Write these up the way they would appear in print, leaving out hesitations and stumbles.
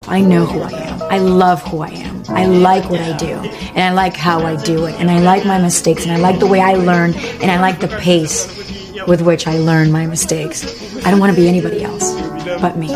I know who I am. I love who I am. I like what I do, and I like how I do it, and I like my mistakes, and I like the way I learn, and I like the pace with which I learn my mistakes. I don't want to be anybody else but me.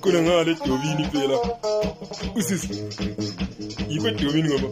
Kuna ngale Dovini phela usisi yikho Dovini ngoba